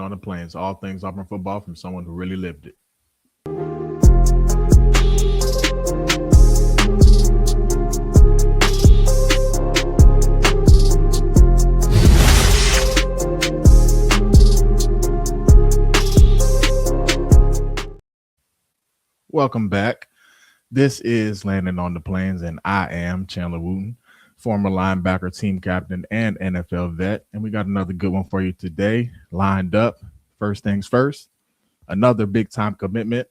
on the Plains, all things Auburn football from someone who really lived it. Welcome back. This is Landing on the Plains, and I am Chandler Wooten, former linebacker, team captain, and NFL vet. And we got another good one for you today, lined up. First things first, another big-time commitment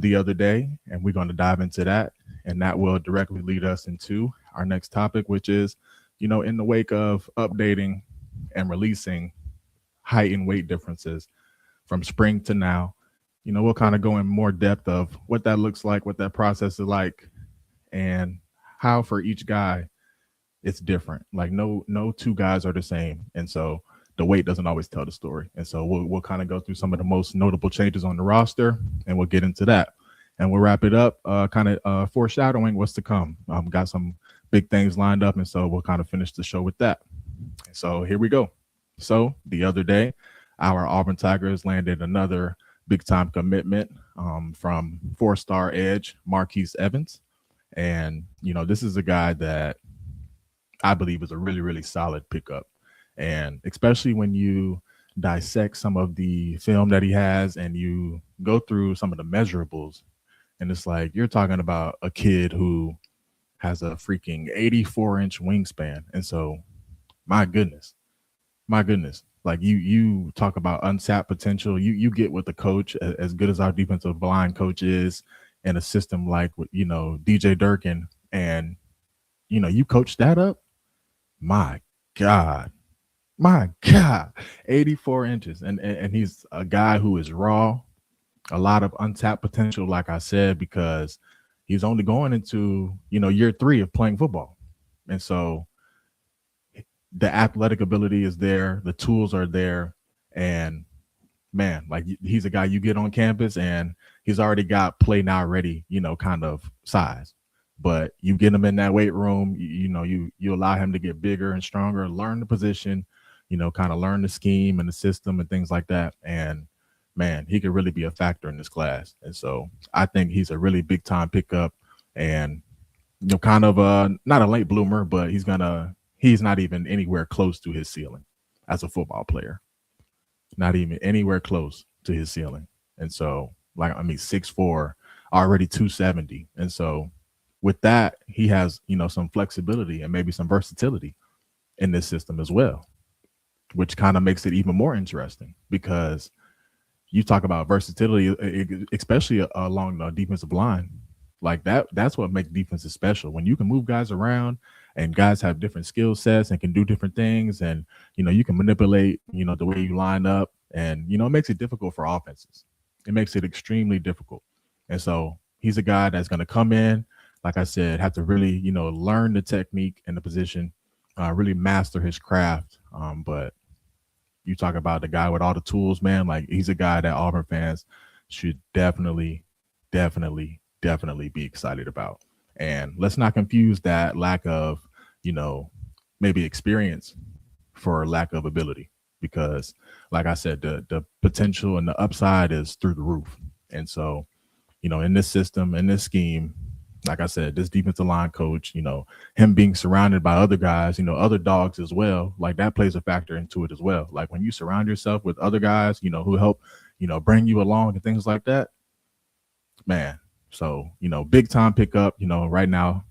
the other day, and we're going to dive into that. And that will directly lead us into our next topic, which is, in the wake of updating and releasing height and weight differences from spring to now, we'll kind of go in more depth of what that looks like, what that process is like, and how for each guy it's different. Like no two guys are the same. And so the weight doesn't always tell the story. And so we'll kind of go through some of the most notable changes on the roster, and we'll get into that. And we'll wrap it up, foreshadowing what's to come. Got some big things lined up, and so we'll kind of finish the show with that. So here we go. So the other day, our Auburn Tigers landed another big-time commitment from four-star edge Marquise Evans. And, this is a guy that I believe is a really, really solid pickup. And especially when you dissect some of the film that he has and you go through some of the measurables, and it's like you're talking about a kid who has a freaking 84-inch wingspan. And so, my goodness, like you talk about untapped potential. You get with the coach, as good as our defensive line coach is, in a system like DJ Durkin, and you coach that up. My God, 84 inches, and he's a guy who is raw, a lot of untapped potential, like I said, because he's only going into year 3 of playing football, and so the athletic ability is there, the tools are there, and man, like he's a guy you get on campus and he's already got play now ready, kind of size. But you get him in that weight room, you allow him to get bigger and stronger, learn the position, kind of learn the scheme and the system and things like that. And man, he could really be a factor in this class. And so I think he's a really big time pickup, and kind of not a late bloomer, but he's not even anywhere close to his ceiling as a football player. Not even anywhere close to his ceiling. And so, 6'4", already 270. And so with that, he has, some flexibility and maybe some versatility in this system as well, which kind of makes it even more interesting, because you talk about versatility, especially along the defensive line. Like that's what makes defenses special. When you can move guys around and guys have different skill sets and can do different things, and you can manipulate the way you line up, and it makes it difficult for offenses. It makes it extremely difficult. And so he's a guy that's going to come in, like I said, have to really learn the technique and the position, really master his craft. But you talk about the guy with all the tools, man. Like he's a guy that Auburn fans should definitely be excited about. And let's not confuse that lack of, maybe experience for lack of ability, because like I said, the potential and the upside is through the roof. And so, in this system, in this scheme, like I said, this defensive line coach, him being surrounded by other guys, other dogs as well, like that plays a factor into it as well. Like when you surround yourself with other guys, who help, bring you along and things like that, man. So, big time pickup, right now,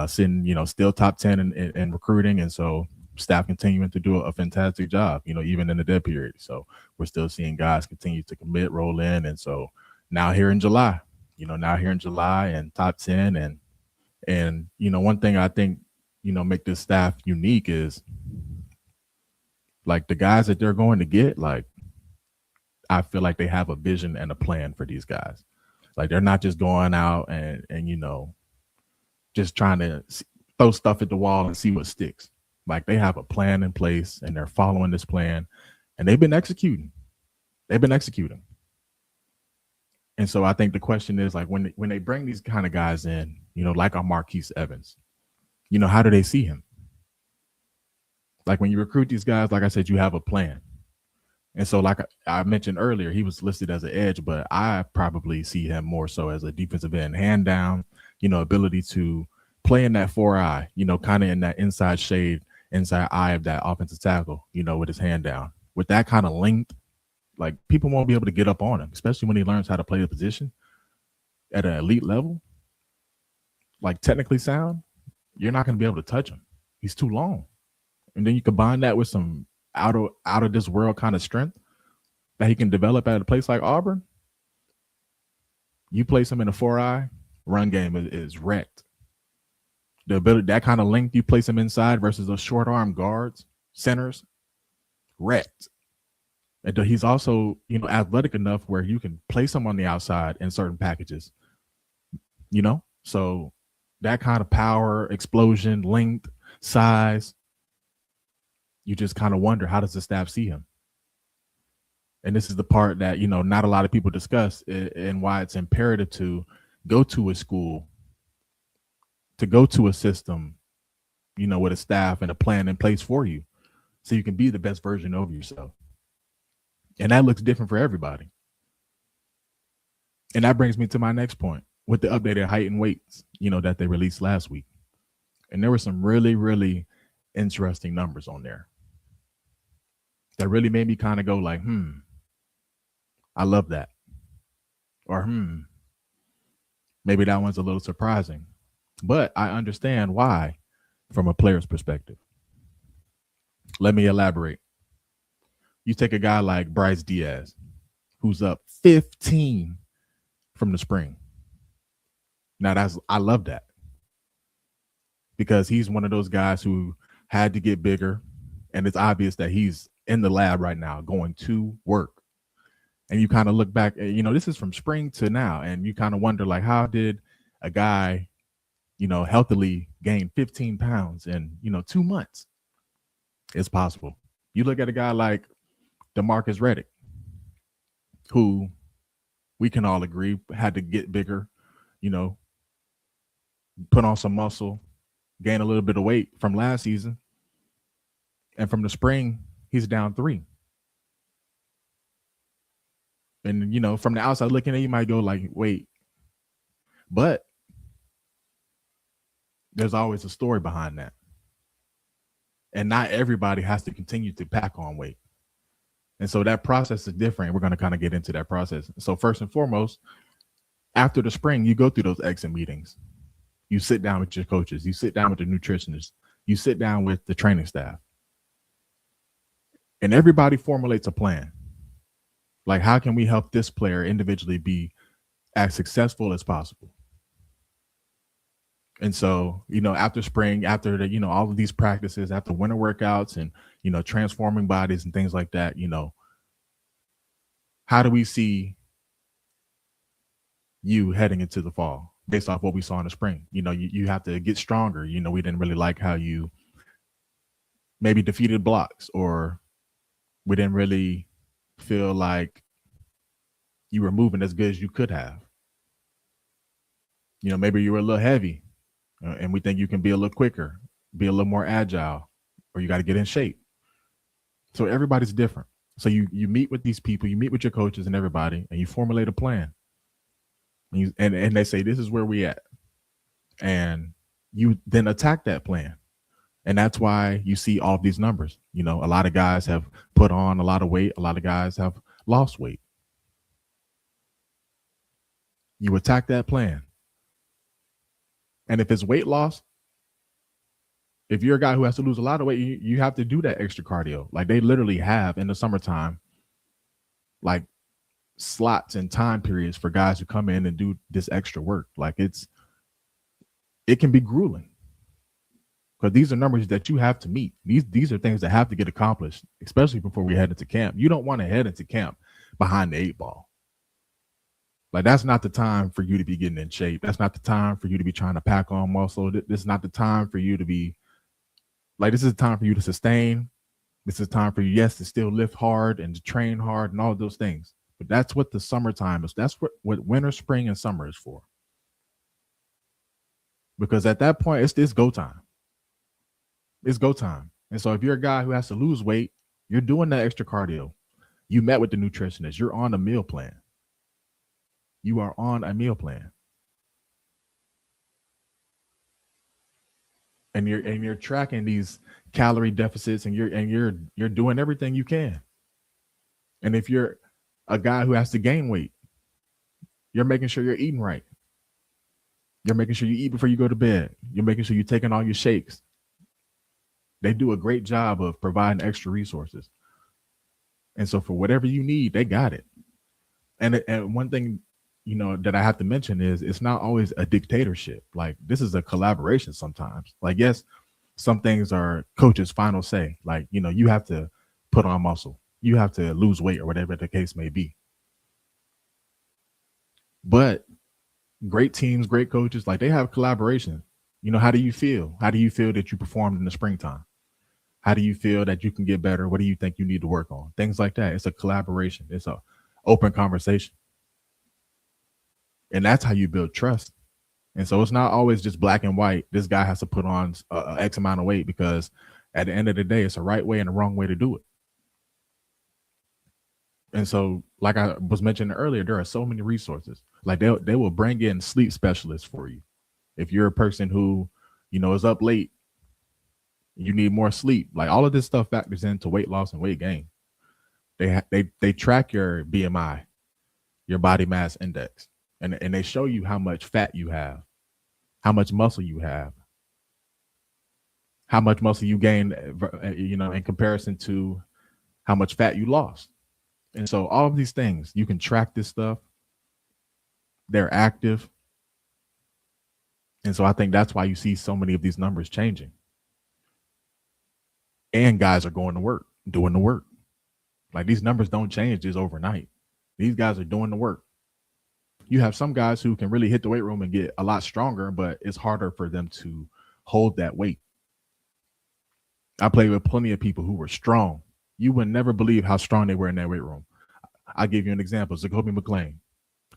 sitting, still top 10 in recruiting. And so staff continuing to do a fantastic job, even in the dead period. So we're still seeing guys continue to commit, roll in. And so now here in July, and top 10. And one thing I think, make this staff unique is like the guys that they're going to get, like, I feel like they have a vision and a plan for these guys. Like they're not just going out and just trying to throw stuff at the wall and see what sticks. Like they have a plan in place and they're following this plan, and they've been executing. And so I think the question is, like, when they bring these kind of guys in, like our Marquise Evans, how do they see him? Like when you recruit these guys, like I said, you have a plan. And so, like I mentioned earlier, he was listed as an edge, but I probably see him more so as a defensive end, hand down, ability to play in that 4-eye, kind of in that inside shade, inside eye of that offensive tackle, with his hand down. With that kind of length, like people won't be able to get up on him, especially when he learns how to play the position at an elite level, like technically sound. You're not going to be able to touch him. He's too long. And then you combine that with some out of this world kind of strength that he can develop at a place like Auburn. You place him in a 4-eye, run game is wrecked. The ability, that kind of length, you place him inside versus those short arm guards, centers, wrecked. And he's also, athletic enough where you can place him on the outside in certain packages. So that kind of power, explosion, length, size, you just kind of wonder, how does the staff see him? And this is the part that, not a lot of people discuss, and why it's imperative to go to a school, to go to a system, with a staff and a plan in place for you, so you can be the best version of yourself. And that looks different for everybody. And that brings me to my next point with the updated height and weights, that they released last week. And there were some really, really interesting numbers on there that really made me kind of go like, I love that. Or, maybe that one's a little surprising. But I understand why from a player's perspective. Let me elaborate. You take a guy like Bryce Diaz, who's up 15 from the spring. Now, I love that, because he's one of those guys who had to get bigger, and it's obvious that he's in the lab right now going to work. And you kind of look back, this is from spring to now, and you kind of wonder, like, how did a guy, healthily gain 15 pounds in, 2 months? It's possible. You look at a guy like DeMarcus Reddick, who we can all agree had to get bigger, put on some muscle, gain a little bit of weight from last season. And from the spring, he's down 3. And, from the outside looking at, you might go like, wait, but there's always a story behind that. And not everybody has to continue to pack on weight. And so that process is different. We're going to kind of get into that process. So first and foremost, after the spring, you go through those exit meetings. You sit down with your coaches. You sit down with the nutritionists. You sit down with the training staff. And everybody formulates a plan. Like, how can we help this player individually be as successful as possible? And so, after spring, after the, all of these practices, after winter workouts and, transforming bodies and things like that, how do we see you heading into the fall based off what we saw in the spring? You have to get stronger. We didn't really like how you maybe defeated blocks, or we didn't really feel like you were moving as good as you could have. Maybe you were a little heavy. And we think you can be a little quicker, be a little more agile, or you got to get in shape. So everybody's different. So you meet with these people, you meet with your coaches and everybody, and you formulate a plan. And they say, this is where we at. And you then attack that plan. And that's why you see all of these numbers. A lot of guys have put on a lot of weight. A lot of guys have lost weight. You attack that plan. And if it's weight loss, if you're a guy who has to lose a lot of weight, you have to do that extra cardio. Like, they literally have in the summertime, like, slots and time periods for guys who come in and do this extra work. Like, it can be grueling, because these are numbers that you have to meet. These are things that have to get accomplished, especially before we head into camp. You don't want to head into camp behind the 8 ball. Like, that's not the time for you to be getting in shape. That's not the time for you to be trying to pack on muscle. This is not the time for you to be like, this is the time for you to sustain. This is time for you, yes, to still lift hard and to train hard and all those things. But that's what the summertime is. That's what winter, spring, and summer is for. Because at that point, it's go time. It's go time. And so if you're a guy who has to lose weight, you're doing that extra cardio. You met with the nutritionist. You're on a meal plan. You are on a meal plan. And you're tracking these calorie deficits, and you're doing everything you can. And if you're a guy who has to gain weight, you're making sure you're eating right. You're making sure you eat before you go to bed. You're making sure you're taking all your shakes. They do a great job of providing extra resources. And so for whatever you need, they got it. And one thing, that I have to mention is it's not always a dictatorship. Like, this is a collaboration sometimes. Like, yes, some things are coach's final say. Like, you have to put on muscle. You have to lose weight or whatever the case may be. But great teams, great coaches, like, they have collaboration. How do you feel? How do you feel that you performed in the springtime? How do you feel that you can get better? What do you think you need to work on? Things like that. It's a collaboration. It's a open conversation. And that's how you build trust. And so it's not always just black and white. This guy has to put on X amount of weight, because at the end of the day, it's a right way and a wrong way to do it. And so, like I was mentioning earlier, there are so many resources. Like, they will bring in sleep specialists for you. If you're a person who, is up late, you need more sleep. Like, all of this stuff factors into weight loss and weight gain. They track your BMI, your body mass index, and they show you how much fat you have, how much muscle you have, how much muscle you gained, in comparison to how much fat you lost. And so all of these things, you can track this stuff. They're active. And so I think that's why you see so many of these numbers changing. And guys are going to work, doing the work. Like, these numbers don't change just overnight. These guys are doing the work. You have some guys who can really hit the weight room and get a lot stronger, but it's harder for them to hold that weight. I played with plenty of people who were strong. You would never believe how strong they were in that weight room. I'll give you an example. Zacoby McClain.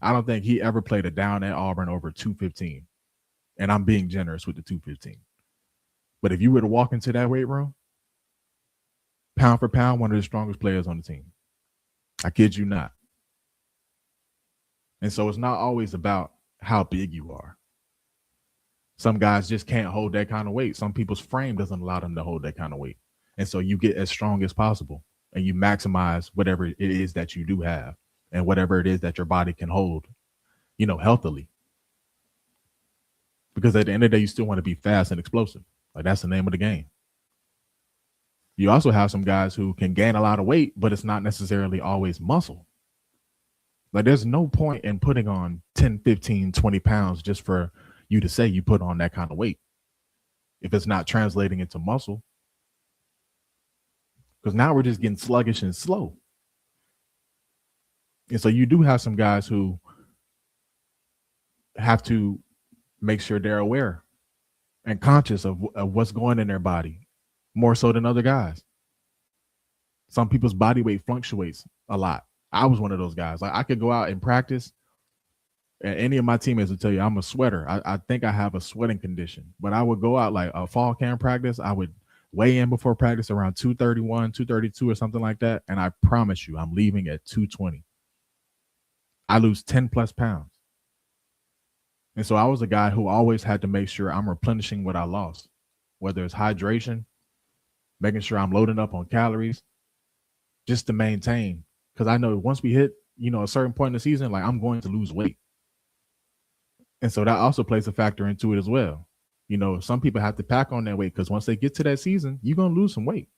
I don't think he ever played a down at Auburn over 215. And I'm being generous with the 215. But if you were to walk into that weight room, pound for pound, one of the strongest players on the team. I kid you not. And so it's not always about how big you are. Some guys just can't hold that kind of weight. Some people's frame doesn't allow them to hold that kind of weight. And so you get as strong as possible, and you maximize whatever it is that you do have and whatever it is that your body can hold, healthily. Because at the end of the day, you still want to be fast and explosive. Like, that's the name of the game. You also have some guys who can gain a lot of weight, but it's not necessarily always muscle. Like, there's no point in putting on 10, 15, 20 pounds just for you to say you put on that kind of weight if it's not translating into muscle. Because now we're just getting sluggish and slow. And so you do have some guys who have to make sure they're aware and conscious of what's going in their body, more so than other guys. Some people's body weight fluctuates a lot. I was one of those guys. Like, I could go out and practice, and any of my teammates will tell you I'm a sweater. I think I have a sweating condition, but I would go out like a fall camp practice. I would weigh in before practice around 231, 232 or something like that. And I promise you, I'm leaving at 220. I lose 10 plus pounds. And so I was a guy who always had to make sure I'm replenishing what I lost, whether it's hydration, making sure I'm loading up on calories, just to maintain. Because I know once we hit, a certain point in the season, like, I'm going to lose weight. And so that also plays a factor into it as well. Some people have to pack on that weight, because once they get to that season, you're going to lose some weight.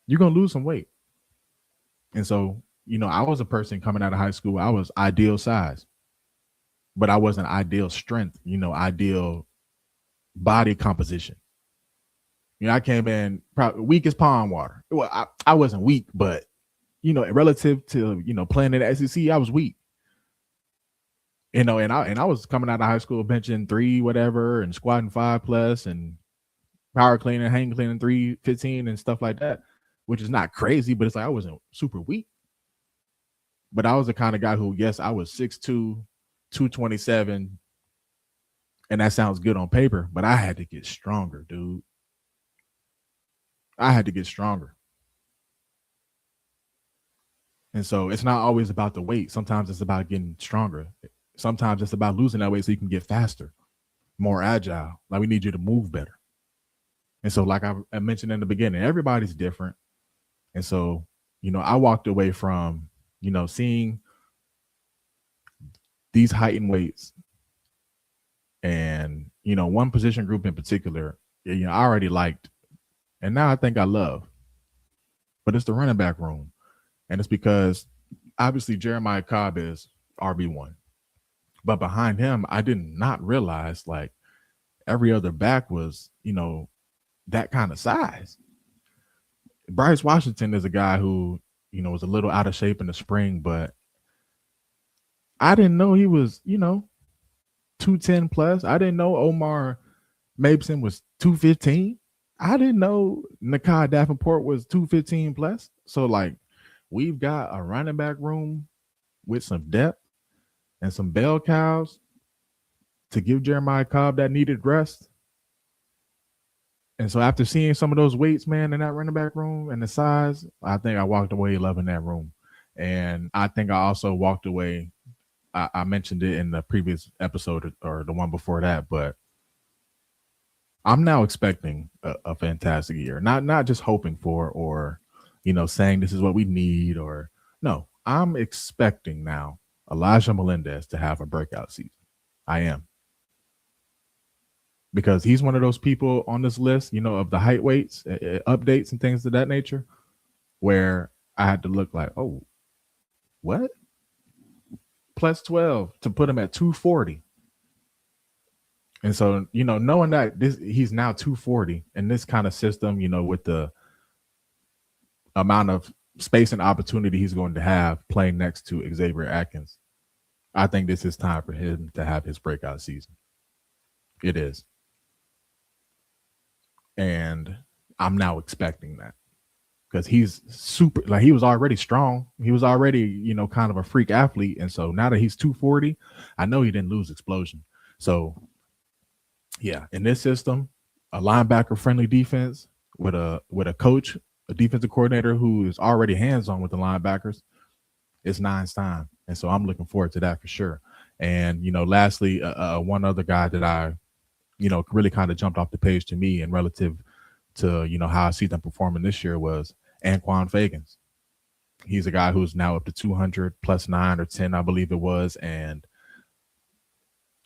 You're going to lose some weight. And so, I was a person coming out of high school. I was ideal size, but I wasn't ideal strength, ideal body composition. I came in probably weak as pond water. Well, I wasn't weak, but, relative to, playing in the SEC, I was weak. And I was coming out of high school benching 3 whatever and squatting 5 plus and power cleaning, hang cleaning 315 and stuff like that, which is not crazy, but it's like I wasn't super weak. But I was the kind of guy who, yes, I was 6'2", 227, and that sounds good on paper, but I had to get stronger, dude. I had to get stronger. And so it's not always about the weight. Sometimes it's about getting stronger. Sometimes it's about losing that weight so you can get faster, more agile. Like we need you to move better. And so, like I mentioned in the beginning, everybody's different. And so, I walked away from, seeing these heightened weights and, one position group in particular, I already liked. And now I think I love. But it's the running back room. And it's because obviously Jeremiah Cobb is RB1. But behind him, I did not realize like every other back was, that kind of size. Bryce Washington is a guy who, was a little out of shape in the spring, but I didn't know he was, 210 plus. I didn't know Omar Mabeson was 215. I didn't know Nakai Davenport was 215 plus. So like we've got a running back room with some depth and some bell cows to give Jeremiah Cobb that needed rest. And so after seeing some of those weights, man, in that running back room and the size, I think I walked away loving that room. And I think I also walked away. I mentioned it in the previous episode or the one before that, but I'm now expecting a fantastic year. Not just hoping for or, saying this is what we need or no. I'm expecting now Elijah Melendez to have a breakout season. I am. Because he's one of those people on this list, of the height weights, updates and things of that nature, where I had to look like, oh, what? Plus 12 to put him at 240. And so, knowing that he's now 240 in this kind of system, with the amount of space and opportunity he's going to have playing next to Xavier Atkins, I think this is time for him to have his breakout season. It is. And I'm now expecting that because he's super, like he was already strong. He was already, kind of a freak athlete. And so now that he's 240, I know he didn't lose explosion. So yeah, in this system, a linebacker friendly defense with a coach, a defensive coordinator who is already hands-on with the linebackers, it's Nine's time. And so I'm looking forward to that for sure. And, lastly, one other guy that I really kind of jumped off the page to me and relative to, how I see them performing this year was Anquan Fagans. He's a guy who's now up to 200 plus 9 or 10, I believe it was. And,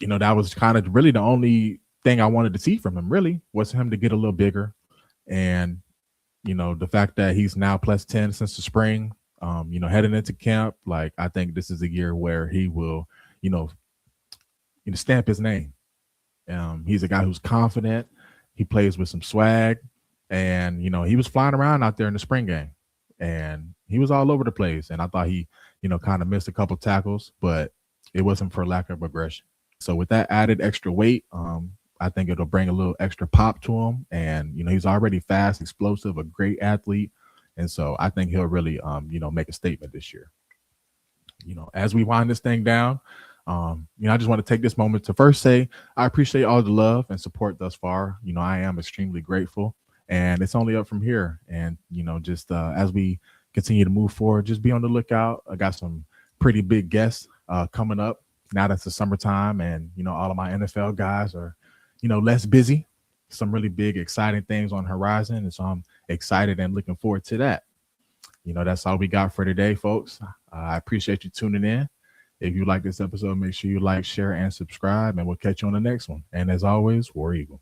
that was kind of really the only thing I wanted to see from him really was him to get a little bigger. And, the fact that he's now plus 10 since the spring, heading into camp, like I think this is a year where he will, stamp his name. He's a guy who's confident. He plays with some swag. And, he was flying around out there in the spring game. And he was all over the place. And I thought he, kind of missed a couple tackles, but it wasn't for lack of aggression. So with that added extra weight, I think it'll bring a little extra pop to him. And, he's already fast, explosive, a great athlete. And so I think he'll really, make a statement this year. As we wind this thing down, I just want to take this moment to first say I appreciate all the love and support thus far. I am extremely grateful, and it's only up from here. And just as we continue to move forward, just be on the lookout. I got some pretty big guests coming up now that's the summertime, and all of my NFL guys are less busy. Some really big, exciting things on the horizon, and so I'm excited and looking forward to that. That's all we got for today, folks. I appreciate you tuning in. If you like this episode, make sure you like, share, and subscribe, and we'll catch you on the next one. And as always, War Eagle.